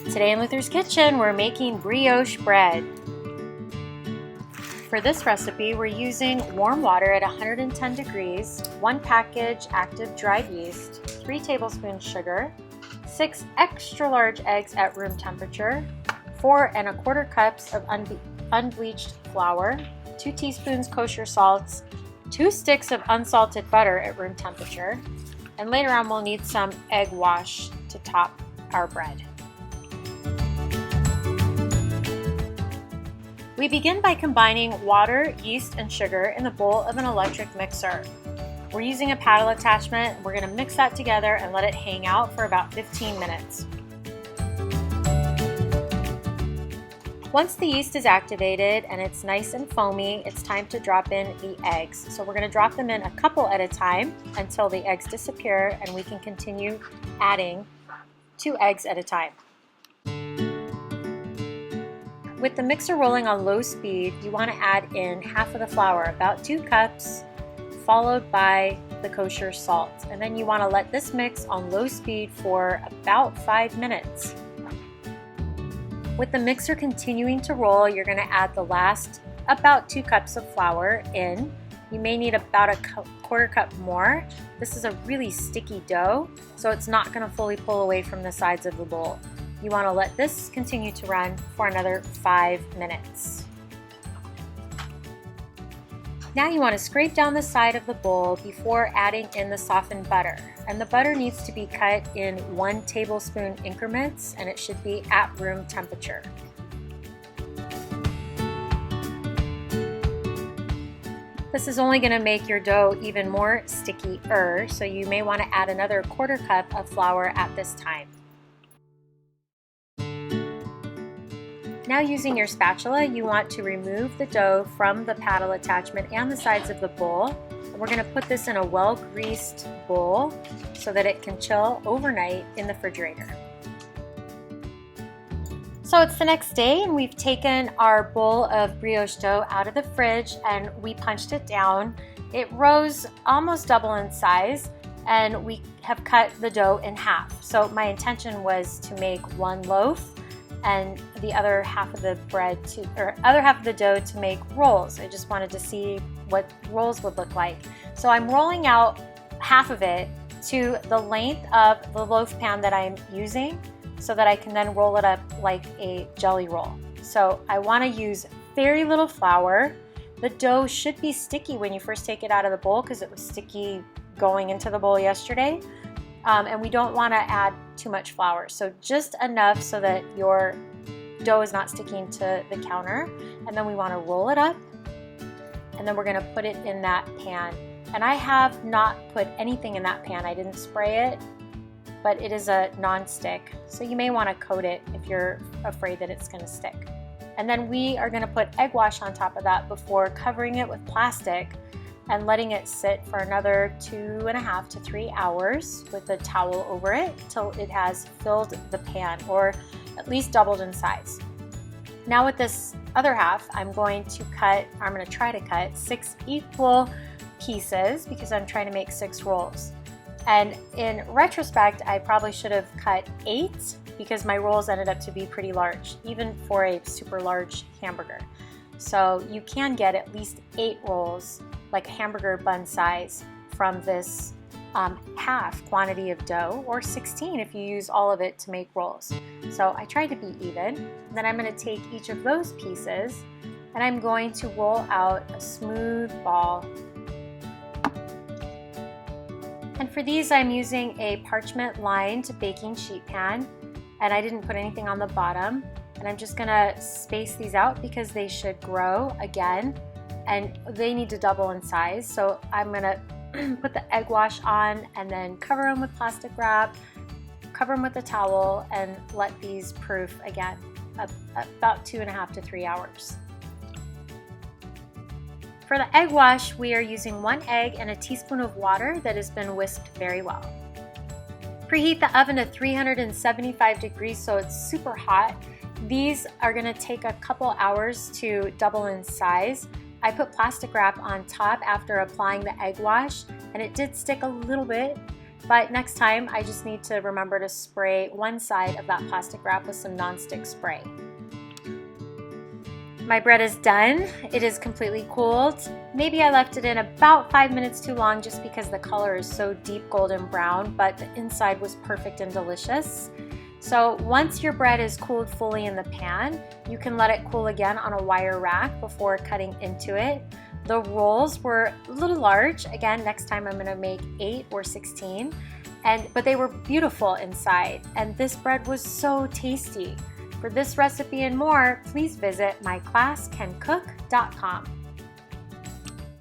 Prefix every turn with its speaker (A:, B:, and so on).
A: Today in Luther's Kitchen, we're making brioche bread. For this recipe, we're using warm water at 110 degrees, 1 package active dried yeast, 3 tablespoons sugar, 6 extra large eggs at room temperature, 4 1/4 cups of unbleached flour, 2 teaspoons kosher salts, 2 sticks of unsalted butter at room temperature, and later on we'll need some egg wash to top our bread. We begin by combining water, yeast, and sugar in the bowl of an electric mixer. We're using a paddle attachment. We're going to mix that together and let it hang out for about 15 minutes. Once the yeast is activated and it's nice and foamy, it's time to drop in the eggs. So we're going to drop them in a couple at a time until the eggs disappear, and we can continue adding 2 eggs at a time. With the mixer rolling on low speed, you want to add in half of the flour, about 2 cups, followed by the kosher salt. And then you want to let this mix on low speed for about 5 minutes. With the mixer continuing to roll, you're going to add the last about 2 cups of flour in. You may need about a 1/4 cup more. This is a really sticky dough, so it's not going to fully pull away from the sides of the bowl. You want to let this continue to run for another 5 minutes. Now you want to scrape down the side of the bowl before adding in the softened butter. And the butter needs to be cut in 1 tablespoon increments, and it should be at room temperature. This is only going to make your dough even more sticky-er, so you may want to add another 1/4 cup of flour at this time. Now using your spatula, you want to remove the dough from the paddle attachment and the sides of the bowl. And we're going to put this in a well-greased bowl so that it can chill overnight in the refrigerator. So it's the next day, and we've taken our bowl of brioche dough out of the fridge and we punched it down. It rose almost double in size, and we have cut the dough in half. So my intention was to make 1 loaf and the other half of the dough to make rolls. I just wanted to see what rolls would look like. So I'm rolling out half of it to the length of the loaf pan that I'm using so that I can then roll it up like a jelly roll. So I want to use very little flour. The dough should be sticky when you first take it out of the bowl because it was sticky going into the bowl yesterday. And we don't want to add too much flour, so just enough so that your dough is not sticking to the counter. And then we want to roll it up, and then we're going to put it in that pan. And I have not put anything in that pan. I didn't spray it, but it is a non-stick, so you may want to coat it if you're afraid that it's going to stick. And then we are going to put egg wash on top of that before covering it with plastic and letting it sit for another 2.5 to 3 hours with a towel over it till it has filled the pan, or at least doubled in size. Now with this other half, I'm going to try to cut 6 equal pieces because I'm trying to make 6 rolls. And in retrospect, I probably should have cut 8 because my rolls ended up to be pretty large, even for a super large hamburger. So you can get at least 8 rolls, like a hamburger bun size, from this half quantity of dough, or 16 if you use all of it to make rolls. So I tried to be even. And then I'm going to take each of those pieces and I'm going to roll out a smooth ball. And for these, I'm using a parchment lined baking sheet pan, and I didn't put anything on the bottom. And I'm just going to space these out because they should grow again, and they need to double in size. So I'm going to put the egg wash on and then cover them with plastic wrap, cover them with a towel, and let these proof again about 2.5 to 3 hours. For the egg wash, we are using 1 egg and a teaspoon of water that has been whisked very well. Preheat the oven to 375 degrees so it's super hot. These are going to take a couple hours to double in size. I put plastic wrap on top after applying the egg wash, and it did stick a little bit, but next time I just need to remember to spray one side of that plastic wrap with some nonstick spray. My bread is done. It is completely cooled. Maybe I left it in about 5 minutes too long just because the color is so deep golden brown, but the inside was perfect and delicious. So once your bread is cooled fully in the pan, you can let it cool again on a wire rack before cutting into it. The rolls were a little large. Again, next time I'm gonna make 8 or 16, but they were beautiful inside, and this bread was so tasty. For this recipe and more, please visit myclasscancook.com.